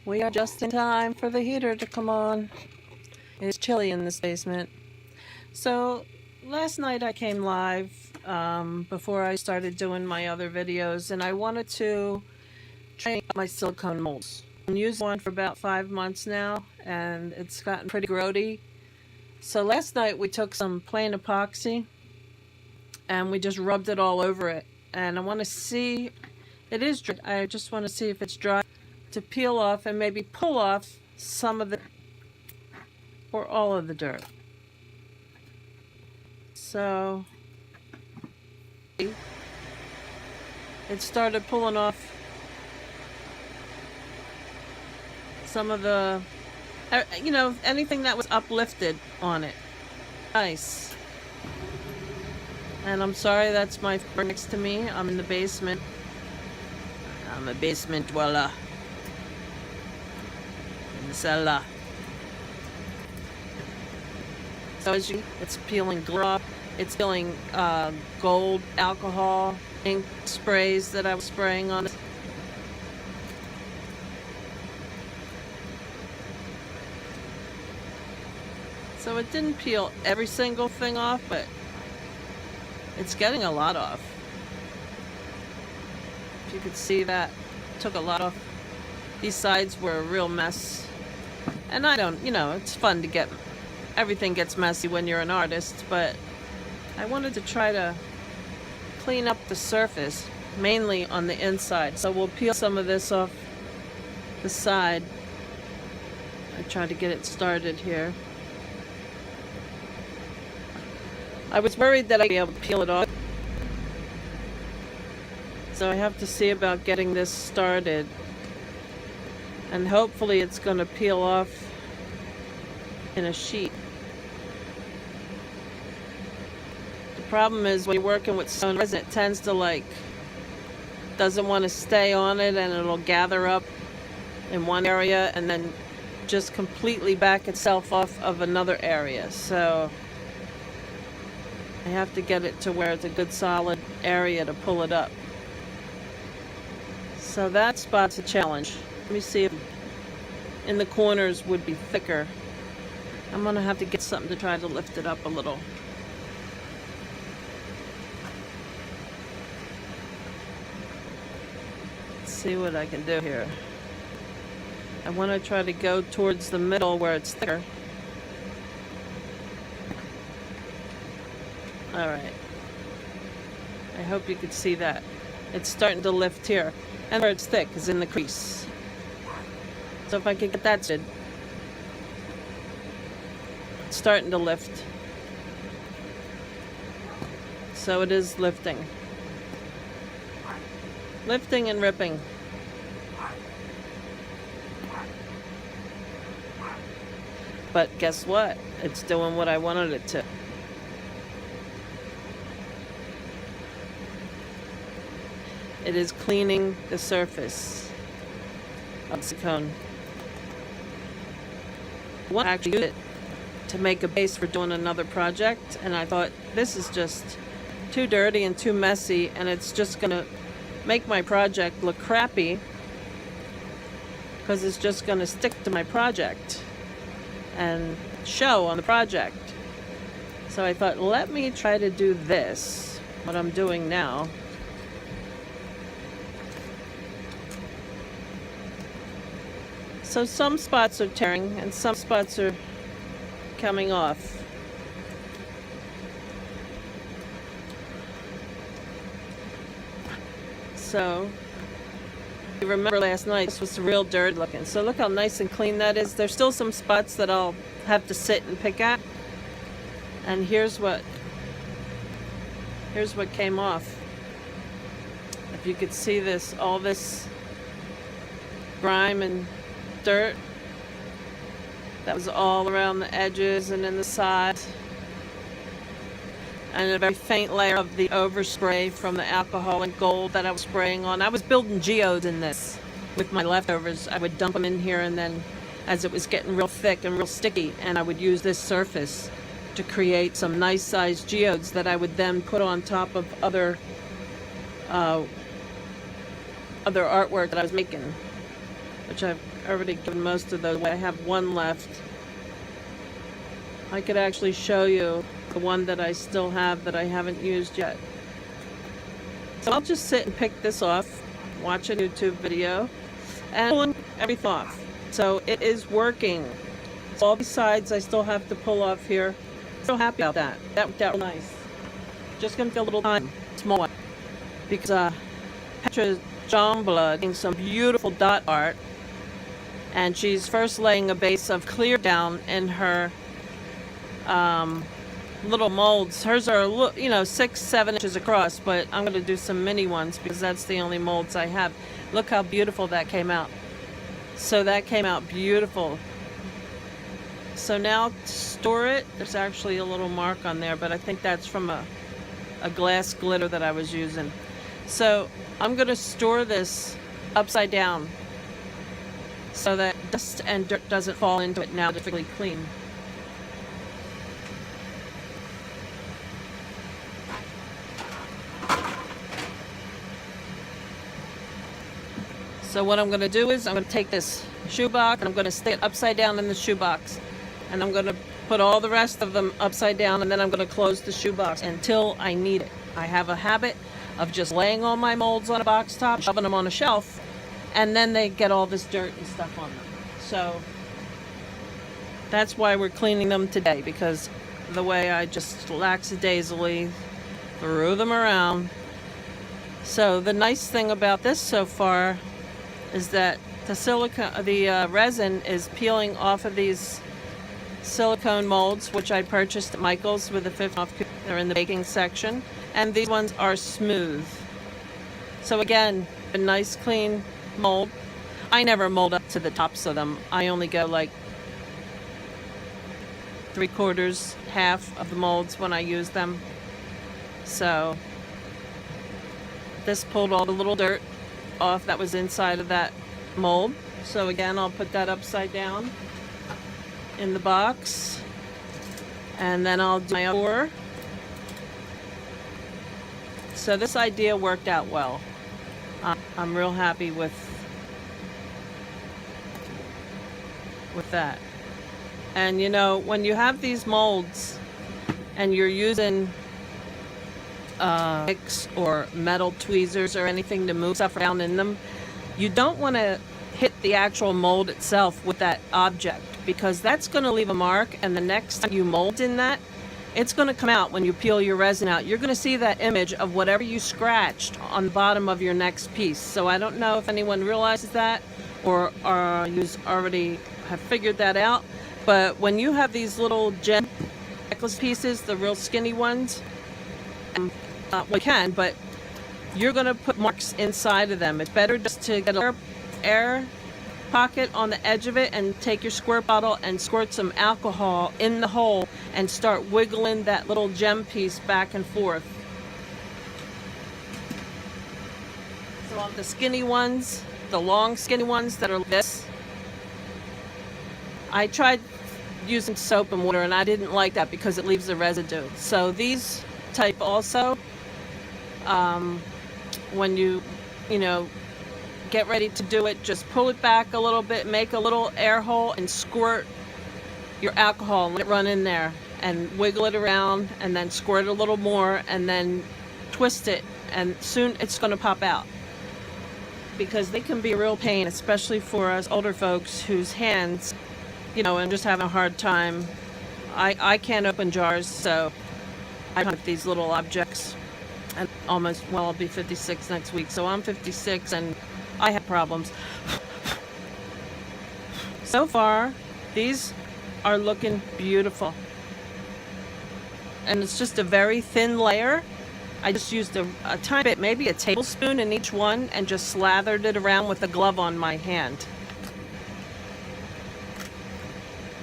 We are just in time for the heater to come on. It's chilly in this basement. So last night I came live before I started doing my other videos, and I wanted to try out my silicone molds. I'm using one for about 5 months now, and it's gotten pretty grody. So last night we took some plain epoxy and we just rubbed it all over it. And I want to see, it is dry. I just want to see if it's dry to peel off and maybe pull off some of the or all of the dirt. So it started pulling off some of the, you know, anything that was uplifted on it. Nice. And I'm sorry, that's my friend next to me. I'm in the basement. I'm a basement dweller. In the cellar. So as you, it's peeling glue. It's peeling gold alcohol ink sprays that I was spraying on it. So it didn't peel every single thing off, but it's getting a lot off. If you could see that, took a lot off. These sides were a real mess. And I don't, you know, it's fun to get, everything gets messy when you're an artist, but I wanted to try to clean up the surface, mainly on the inside. So we'll peel some of this off the side. I tried to get it started here. I was worried that I'd be able to peel it off. So I have to see about getting this started. And hopefully it's going to peel off in a sheet. The problem is when you're working with stone resin, it tends to doesn't want to stay on it, and it'll gather up in one area and then just completely back itself off of another area. So I have to get it to where it's a good solid area to pull it up. So that spot's a challenge. Let me see if in the corners would be thicker. I'm gonna have to get something to try to lift it up a little. Let's see what I can do here. I want to try to go towards the middle where it's thicker. Alright. I hope you could see that. It's starting to lift here. And where it's thick is in the crease. So if I could get that started. It's starting to lift. So it is lifting. Lifting and ripping. But guess what? It's doing what I wanted it to. It is cleaning the surface of the silicone. I want to actually use it to make a base for doing another project, and I thought this is just too dirty and too messy, and it's just going to make my project look crappy because it's just going to stick to my project and show on the project. So I thought, let me try to do this, what I'm doing now. So some spots are tearing and some spots are coming off. So you remember last night this was real dirty looking. So look how nice and clean that is. There's still some spots that I'll have to sit and pick at. And here's what came off. If you could see this, all this grime and dirt that was all around the edges and in the sides, and a very faint layer of the overspray from the alcohol and gold that I was spraying on. I was building geodes in this with my leftovers. I would dump them in here, and then as it was getting real thick and real sticky, and I would use this surface to create some nice sized geodes that I would then put on top of other artwork that I was making. which I've already given most of those away. I have one left. I could actually show you the one that I still have that I haven't used yet. So I'll just sit and pick this off, watch a YouTube video, and pull everything off. So it is working. So all these sides I still have to pull off here. So happy about that. That worked out nice. Just gonna take a little time, small one, because Petra Jambla doing some beautiful dot art, and she's first laying a base of clear down in her little molds. Hers are 6-7 inches across, but I'm going to do some mini ones because that's the only molds I have. Look how beautiful that came out. So that came out beautiful. So now to store it, there's actually a little mark on there, but I think that's from a glass glitter that I was using. So I'm going to store this upside down so that dust and dirt doesn't fall into it now to really clean. So what I'm going to do is I'm going to take this shoebox and I'm going to stick it upside down in the shoebox. And I'm going to put all the rest of them upside down, and then I'm going to close the shoebox until I need it. I have a habit of just laying all my molds on a box top, shoving them on a shelf, and then they get all this dirt and stuff on them. So that's why we're cleaning them today, because the way I just lackadaisically threw them around. So the nice thing about this so far is that the resin is peeling off of these silicone molds, which I purchased at Michael's with a 50% off coupon. They're in the baking section, and these ones are smooth. So again, a nice clean mold. I never mold up to the tops of them. I only go like 3/4, half of the molds when I use them. So this pulled all the little dirt off that was inside of that mold. So again, I'll put that upside down in the box, and then I'll do my pour. So this idea worked out well. I'm real happy with that. And you know, when you have these molds and you're using picks or metal tweezers or anything to move stuff around in them, you don't want to hit the actual mold itself with that object, because that's going to leave a mark, and the next time you mold in that, it's going to come out when you peel your resin out. You're going to see that image of whatever you scratched on the bottom of your next piece. So I don't know if anyone realizes that, or you already have figured that out, but when you have these little gem necklace pieces, the real skinny ones, we can, but you're going to put marks inside of them. It's better just to get an air pocket on the edge of it and take your squirt bottle and squirt some alcohol in the hole and start wiggling that little gem piece back and forth. So on the skinny ones, the long skinny ones that are like this, I tried using soap and water and I didn't like that because it leaves a residue. So these type also, when you get ready to do it, just pull it back a little bit, make a little air hole and squirt your alcohol and let it run in there and wiggle it around, and then squirt a little more and then twist it, and soon it's going to pop out, because they can be a real pain, especially for us older folks whose hands, and just having a hard time. I can't open jars, so I have these little objects, and I'll be 56 next week, so I'm 56 and I have problems. So far, these are looking beautiful. And it's just a very thin layer. I just used a tiny bit, maybe a tablespoon in each one, and just slathered it around with a glove on my hand.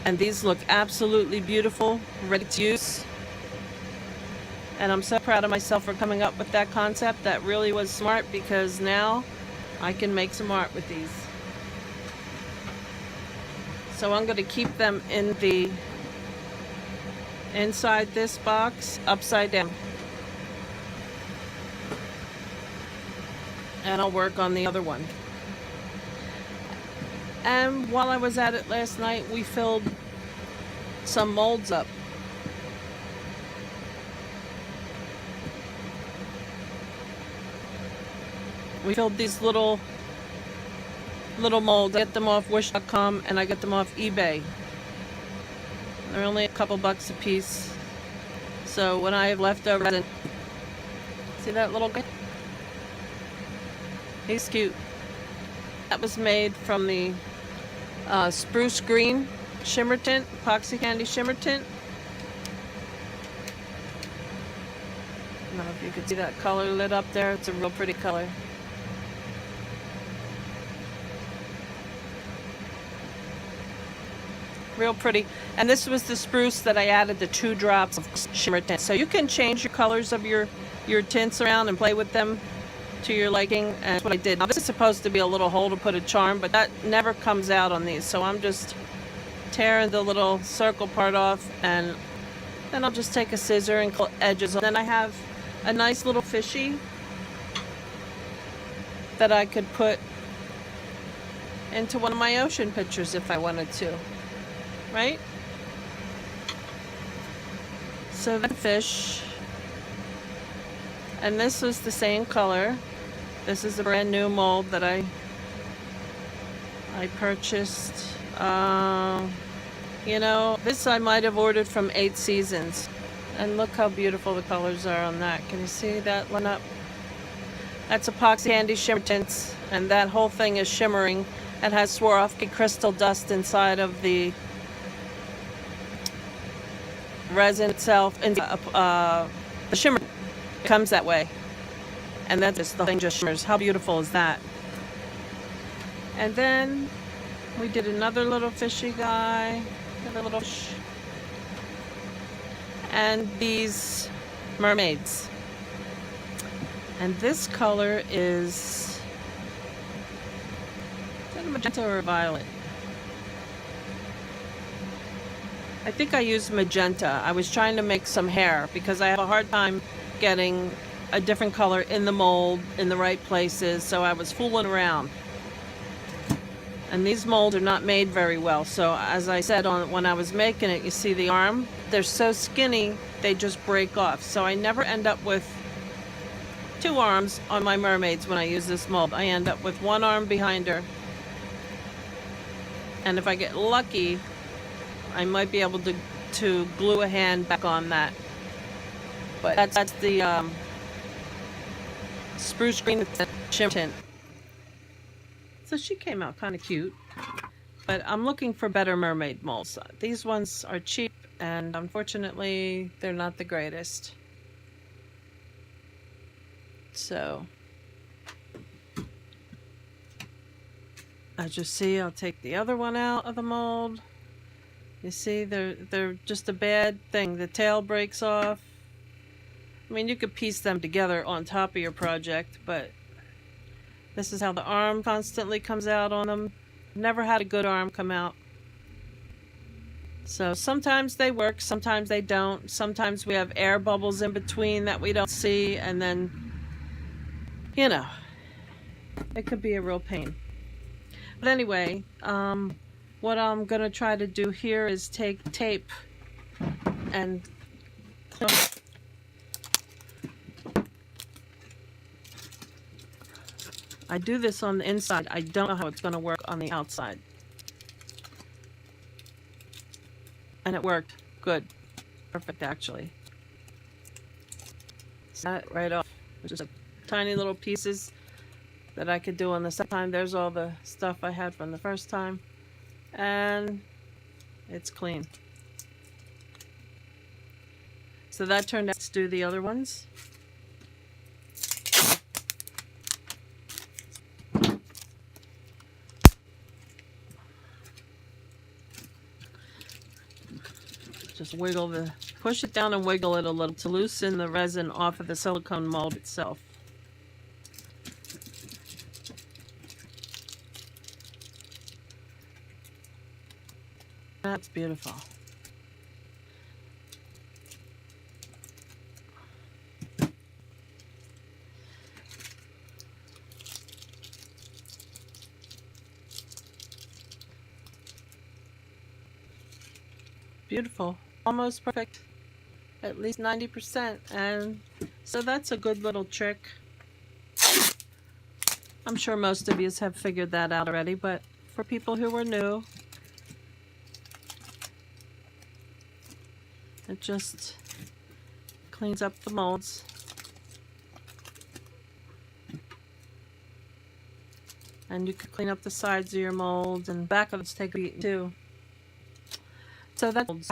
And these look absolutely beautiful, ready to use. And I'm so proud of myself for coming up with that concept. That really was smart, because now I can make some art with these. So I'm going to keep them in the inside this box upside down. And I'll work on the other one. And while I was at it last night, we filled some molds up. We filled these little molds. I get them off wish.com and I get them off eBay. They're only a couple bucks a piece. So when I have leftover resin, see that little guy? He's cute. That was made from the spruce green shimmer tint, epoxy candy shimmer tint. I don't know if you could see that color lit up there. It's a real pretty color. Real pretty. And this was the spruce that I added the 2 drops of shimmer tint. So you can change your colors of your tints around and play with them to your liking, and that's what I did. Now this is supposed to be a little hole to put a charm, but that never comes out on these, so I'm just tearing the little circle part off, and then I'll just take a scissor and cut edges. And then I have a nice little fishy that I could put into one of my ocean pictures if I wanted to, right? So the fish, and this was the same color. This is a brand new mold that I purchased. You know, this I might have ordered from 8 Seasons. And look how beautiful the colors are on that. Can you see that line up? That's epoxy candy shimmer tints, and that whole thing is shimmering. It has Swarovski crystal dust inside of the resin itself, and the shimmer comes that way, and that's just, the thing just shimmers. How beautiful is that? And then we did another little fishy guy, another little fish, and these mermaids. And this color is that a magenta or a violet? I think I used magenta. I was trying to make some hair because I have a hard time getting a different color in the mold in the right places, so I was fooling around. And these molds are not made very well, so as I said when I was making it, you see the arm? They're so skinny, they just break off. So I never end up with 2 arms on my mermaids when I use this mold. I end up with 1 arm behind her. And if I get lucky, I might be able to glue a hand back on that. But that's the spruce green shimmer tint. So she came out kind of cute. But I'm looking for better mermaid molds. These ones are cheap, and unfortunately, they're not the greatest. So, as you see, I'll take the other one out of the mold. You see, they're just a bad thing. The tail breaks off. I mean, you could piece them together on top of your project, but this is how the arm constantly comes out on them. Never had a good arm come out. So sometimes they work, sometimes they don't. Sometimes we have air bubbles in between that we don't see, and then, you know, it could be a real pain. But anyway, what I'm going to try to do here is take tape and I do this on the inside. I don't know how it's going to work on the outside. And it worked. Good. Perfect, actually. That right off. Just tiny little pieces that I could do on the second time. There's all the stuff I had from the first time. And it's clean. So that turned out to do the other ones. Just push it down and wiggle it a little to loosen the resin off of the silicone mold itself. That's beautiful. beautiful, almost perfect, at least 90%. And so that's a good little trick. I'm sure most of you have figured that out already, but for people who are new, it just cleans up the molds. And you can clean up the sides of your molds, and back of it's take a beat too. So that's,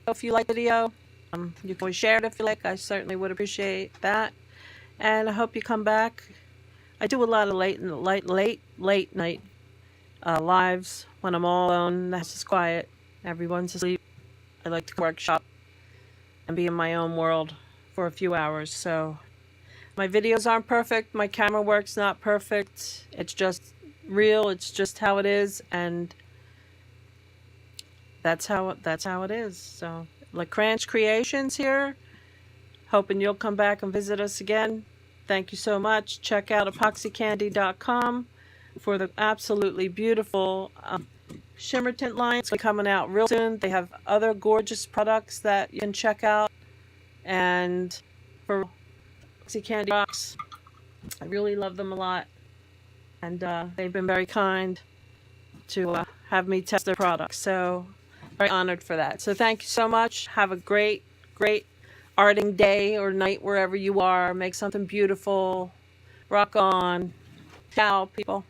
if you like the video, you can always share it if you like. I certainly would appreciate that. And I hope you come back. I do a lot of late night lives when I'm all alone. The house is quiet. Everyone's asleep. I like to workshop and be in my own world for a few hours. So my videos aren't perfect. My camera work's not perfect. It's just real. It's just how it is, and that's how it is. So Lekranch Creations here. Hoping you'll come back and visit us again. Thank you so much. Check out epoxycandy.com for the absolutely beautiful shimmer tint lines coming out real soon. They have other gorgeous products that you can check out. And for Epoxy Candy Box, I really love them a lot. And they've been very kind to have me test their products. So very honored for that. So thank you so much. Have a great arting day or night wherever you are. Make something beautiful. Rock on. Ciao, people.